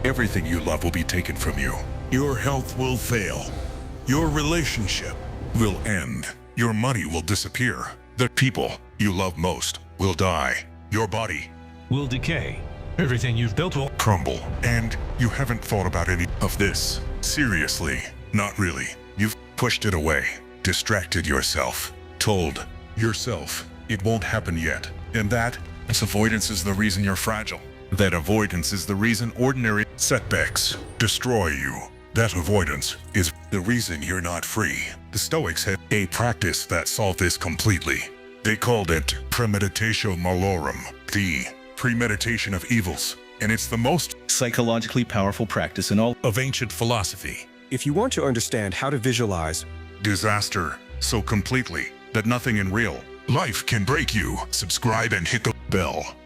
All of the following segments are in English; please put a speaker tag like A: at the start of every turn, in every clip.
A: everything you love will be taken from you. Your health will fail. Your relationship will end. Your money will disappear. The people you love most will die. Your body
B: will decay. Everything you've built will
A: crumble. And you haven't thought about any of this. Seriously, not really. You've pushed it away, distracted yourself, told yourself it won't happen yet. And that avoidance is the reason you're fragile. That avoidance is the reason ordinary setbacks destroy you. That avoidance is the reason you're not free. The Stoics had a practice that solved this completely. They called it Premeditatio Malorum, the premeditation of evils. And it's the most
C: psychologically powerful practice in all
A: of ancient philosophy.
D: If you want to understand how to visualize
A: disaster so completely that nothing in real life can break you, subscribe and hit the bell.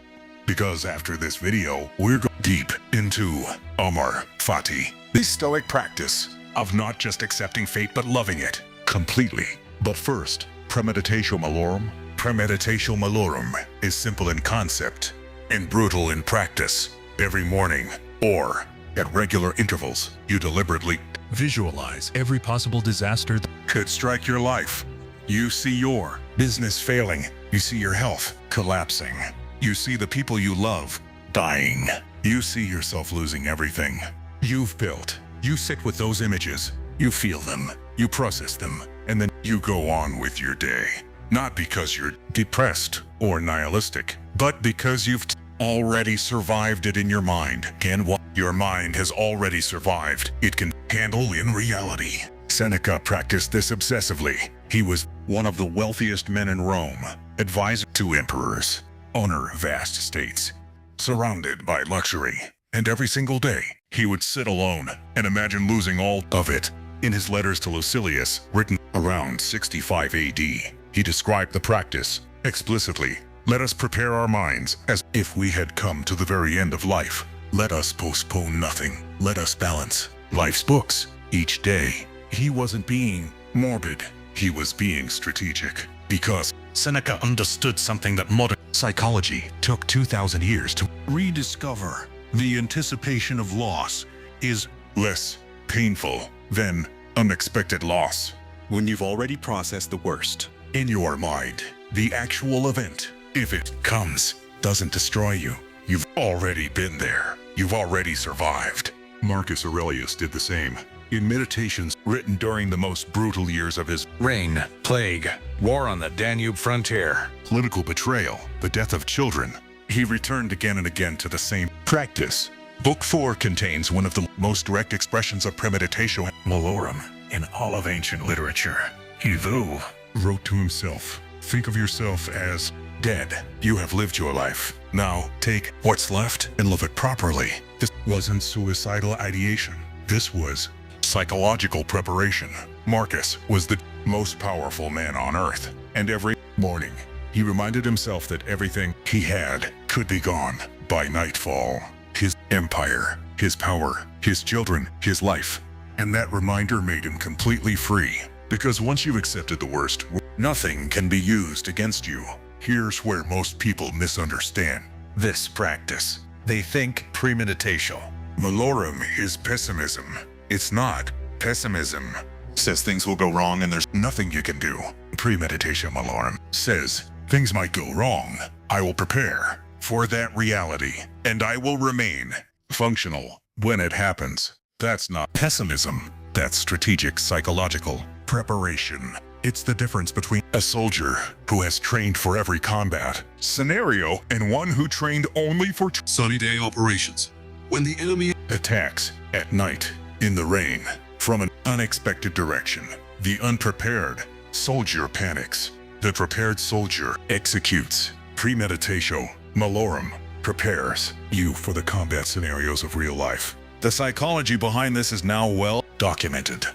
A: Because after this video, we're going deep into Amor Fati, the Stoic practice of not just accepting fate but loving it completely. But first, Premeditatio Malorum. Premeditatio Malorum is simple in concept and brutal in practice. Every morning, or at regular intervals, you deliberately
B: visualize every possible disaster that
A: could strike your life. You see your business failing. You see your health collapsing. You see the people you love dying. You see yourself losing everything you've built. You sit with those images. You feel them. You process them. And then you go on with your day. Not because you're depressed or nihilistic, but because you've already survived it in your mind. And what your mind has already survived, it can handle in reality. Seneca practiced this obsessively. He was one of the wealthiest men in Rome, advisor to emperors, owner of vast estates, surrounded by luxury. And every single day, he would sit alone and imagine losing all of it. In his letters to Lucilius, written around 65 AD, he described the practice explicitly. Let us prepare our minds as if we had come to the very end of life. Let us postpone nothing. Let us balance life's books each day. He wasn't being morbid. He was being strategic. Because Seneca understood something that modern psychology took 2,000 years to rediscover. The anticipation of loss is less painful than unexpected loss. When you've already processed the worst in your mind, the actual event, if it comes, doesn't destroy you. You've already been there. You've already survived. Marcus Aurelius did the same. In meditations written during the most brutal years of his reign, plague, war on the Danube frontier, political betrayal, the death of children, he returned again and again to the same practice. Book 4 contains one of the most direct expressions of Premeditatio Malorum in all of ancient literature. He, though, wrote to himself, think of yourself as dead. You have lived your life. Now take what's left and live it properly. This wasn't suicidal ideation. This was psychological preparation. Marcus was the most powerful man on earth, and every morning he reminded himself that everything he had could be gone by nightfall. His empire, his power, his children, his life. And that reminder made him completely free. Because once you've accepted the worst, nothing can be used against you. Here's where most people misunderstand this practice. They think premeditatio malorum is pessimism. It's not. Pessimism says things will go wrong and there's nothing you can do. Premeditatio Malorum says things might go wrong. I will prepare for that reality and I will remain functional when it happens. That's not pessimism. That's strategic psychological preparation. It's the difference between a soldier who has trained for every combat scenario and one who trained only for sunny day operations. When the enemy attacks at night in the rain from an unexpected direction, the unprepared soldier panics. The prepared soldier executes. Premeditatio Malorum prepares you for the combat scenarios of real life. The psychology behind this is now well documented.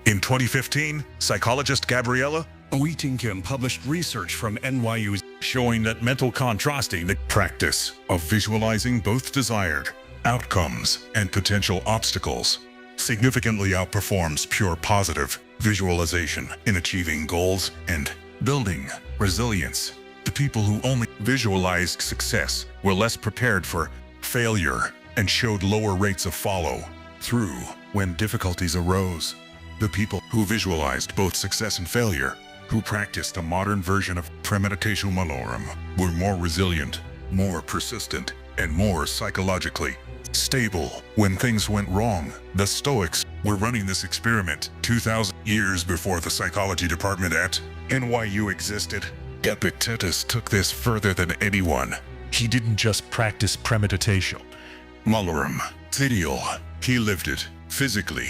A: In 2015, psychologist Gabriella Oettingen published research from NYU showing that mental contrasting, the practice of visualizing both desired outcomes and potential obstacles, significantly outperforms pure positive visualization in achieving goals and building resilience. The people who only visualized success were less prepared for failure and showed lower rates of follow-through when difficulties arose. The people who visualized both success and failure, who practiced a modern version of Premeditatio Malorum, were more resilient, more persistent, and more psychologically stable when things went wrong. The Stoics were running this experiment 2,000 years before the psychology department at NYU existed. Epictetus took this further than anyone.
B: He didn't just practice premeditation.
A: Malorum, ideal. He lived it, physically.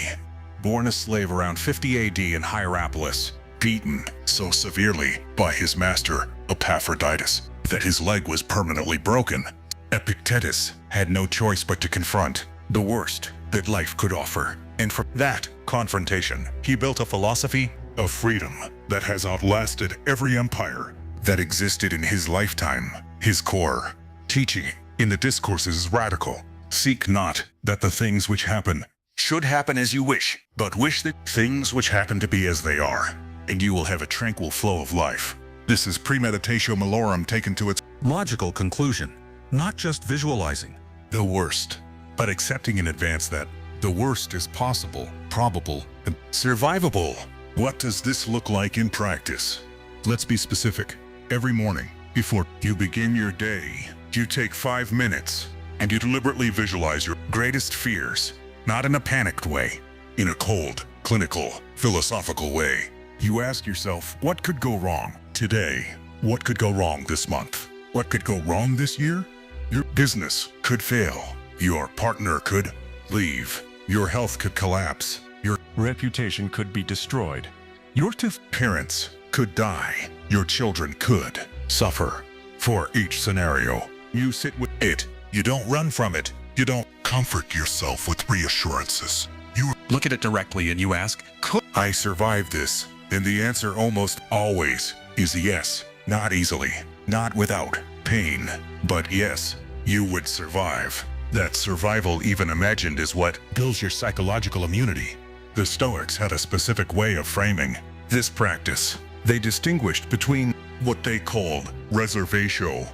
A: Born a slave around 50 AD in Hierapolis, beaten so severely by his master, Epaphroditus, that his leg was permanently broken. Epictetus had no choice but to confront the worst that life could offer. And from that confrontation, he built a philosophy of freedom that has outlasted every empire that existed in his lifetime. His core teaching in the discourses is radical. Seek not that the things which happen should happen as you wish, but wish that things which happen to be as they are, and you will have a tranquil flow of life. This is Premeditatio Malorum taken to its logical conclusion. Not just visualizing the worst, but accepting in advance that the worst is possible, probable, and survivable. What does this look like in practice? Let's be specific. Every morning, before you begin your day, you take 5 minutes and you deliberately visualize your greatest fears, not in a panicked way, in a cold, clinical, philosophical way. You ask yourself, what could go wrong today? What could go wrong this month? What could go wrong this year? Your business could fail. Your partner could leave. Your health could collapse. Your
D: Reputation could be destroyed.
A: Your two parents could die. Your children could suffer. For each scenario, you sit with it. You don't run from it. You don't comfort yourself with reassurances. You look at it directly and you ask, could I survive this? And the answer almost always is yes. Not easily, not without pain, but yes, you would survive. That survival, even imagined, is what builds your psychological immunity. The Stoics had a specific way of framing this practice. They distinguished between what they called reservatio,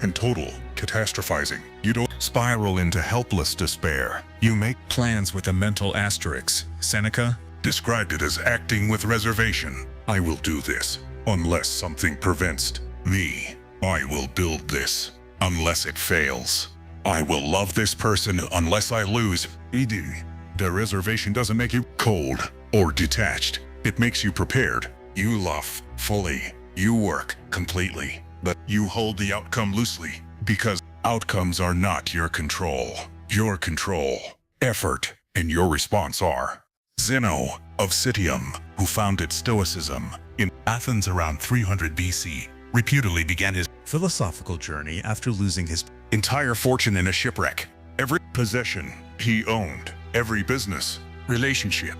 A: and total catastrophizing. You don't spiral into helpless despair. You make plans with a mental asterisk. Seneca described it as acting with reservation. I will do this unless something prevents me. I will build this unless it fails. I will love this person unless I lose. The reservation doesn't make you cold or detached. It makes you prepared. You love fully. You work completely. But you hold the outcome loosely because outcomes are not your control. Your control, effort, and your response are. Zeno of Citium, who founded Stoicism in Athens around 300 BC, reputedly began his philosophical journey after losing his entire fortune in a shipwreck. Every possession he owned, every business, relationship,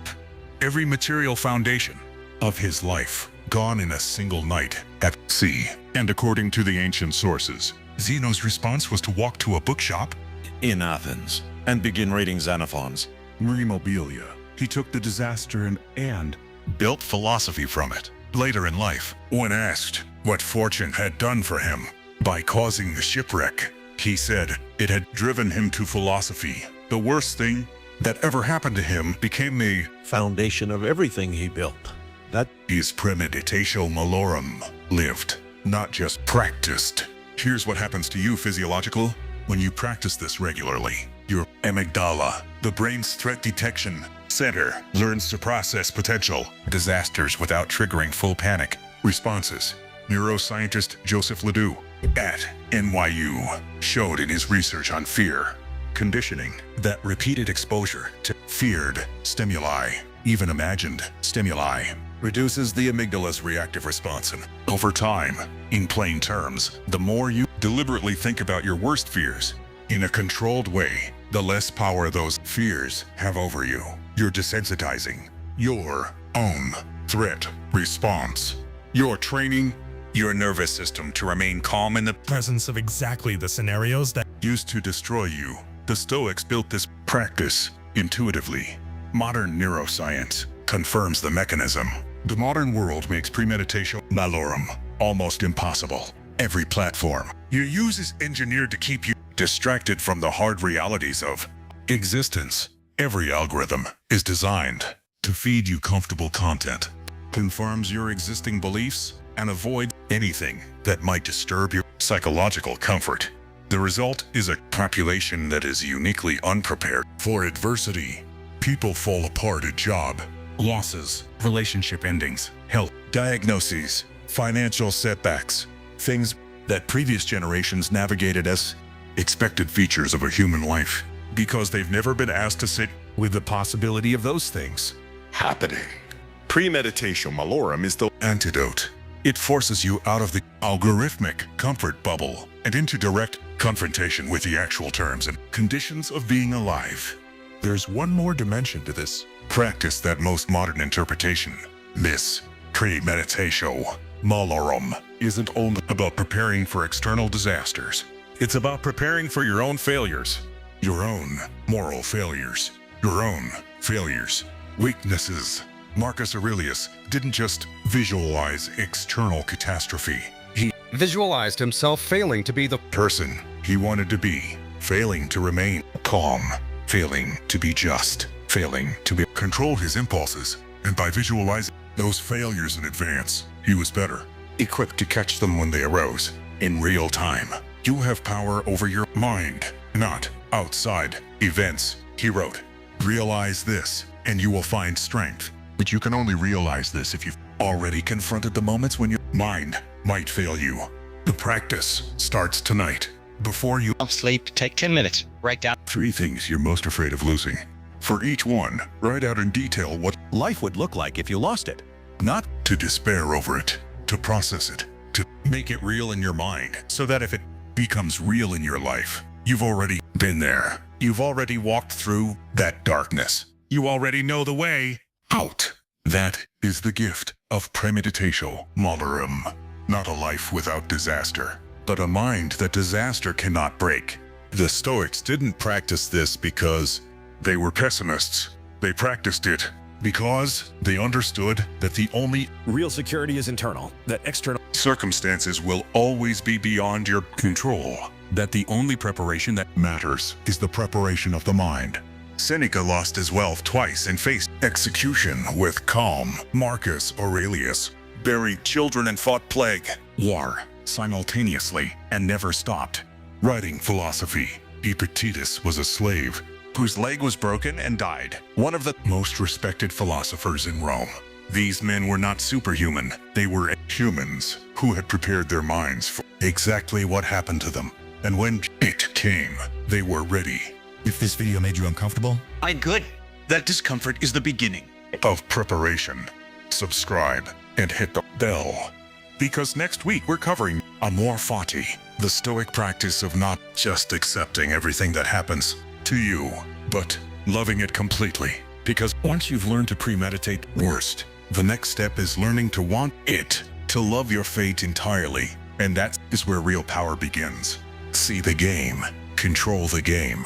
A: every material foundation of his life gone in a single night at sea. And according to the ancient sources, Zeno's response was to walk to a bookshop
E: in Athens and begin reading Xenophon's
A: Memoria. He took the disaster and built philosophy from it. Later in life, when asked what fortune had done for him by causing the shipwreck, he said it had driven him to philosophy. The worst thing that ever happened to him became the
E: foundation of everything he built. That
A: is Premeditatio Malorum, lived, not just practiced. Here's what happens to you physiological when you practice this regularly. Your amygdala, the brain's threat detection center, learns to process potential disasters without triggering full panic responses. Neuroscientist Joseph Ledoux at NYU showed in his research on fear conditioning that repeated exposure to feared stimuli, even imagined stimuli, reduces the amygdala's reactive response. And over time, in plain terms, the more you deliberately think about your worst fears in a controlled way, the less power those fears have over you. You're desensitizing your own threat response. You're training your nervous system to remain calm in the presence of exactly the scenarios that used to destroy you. The Stoics built this practice intuitively. Modern neuroscience confirms the mechanism. The modern world makes Premeditatio Malorum almost impossible. Every platform you use is engineered to keep you distracted from the hard realities of existence. Every algorithm is designed to feed you comfortable content, confirms your existing beliefs, and avoid anything that might disturb your psychological comfort. The result is a population that is uniquely unprepared for adversity. People fall apart at job losses, relationship endings, health diagnoses, financial setbacks, things that previous generations navigated as expected features of a human life, because they've never been asked to sit with the possibility of those things happening. Premeditatio Malorum is the antidote. It forces you out of the algorithmic comfort bubble and into direct confrontation with the actual terms and conditions of being alive. There's one more dimension to this practice that most modern interpretation. This Premeditatio Malorum isn't only about preparing for external disasters. It's about preparing for your own failures, your own moral failures, your own failures, weaknesses. Marcus Aurelius didn't just visualize external catastrophe. He
F: visualized himself failing to be the
A: person he wanted to be, failing to remain calm, failing to be just, failing to control his impulses. And by visualizing those failures in advance, he was better equipped to catch them when they arose in real time. You have power over your mind, not outside events, he wrote. Realize this, and you will find strength. But you can only realize this if you've already confronted the moments when your mind might fail you. The practice starts tonight. Before you
G: sleep, take 10 minutes. Write down
A: 3 things you're most afraid of losing. For each one, write out in detail what
E: Life would look like if you lost it.
A: not to despair over it, to process it, to make it real in your mind, so that if it becomes real in your life, you've already been there. You've already walked through that darkness. You already know the way out. That is the gift of Premeditatio Malorum. Not a life without disaster, but a mind that disaster cannot break. The Stoics didn't practice this because they were pessimists. They practiced it because they understood that the only
D: Real security is internal, that external
A: circumstances will always be beyond your control. That the only preparation that matters is the preparation of the mind. Seneca lost his wealth twice and faced execution with calm. Marcus Aurelius buried children and fought plague, war, simultaneously, and never stopped writing philosophy. Epictetus was a slave whose leg was broken and died, one of the most respected philosophers in Rome. These men were not superhuman. They were humans who had prepared their minds for exactly what happened to them. And when it came, they were ready.
B: If this video made you uncomfortable,
C: I'm good. That discomfort is the beginning.
A: Of preparation, subscribe and hit the bell. Because next week we're covering Amor Fati, the Stoic practice of not just accepting everything that happens to you, but loving it completely. Because once you've learned to premeditate worst, the next step is learning to want it, to love your fate entirely. And that is where real power begins. See the game, control the game.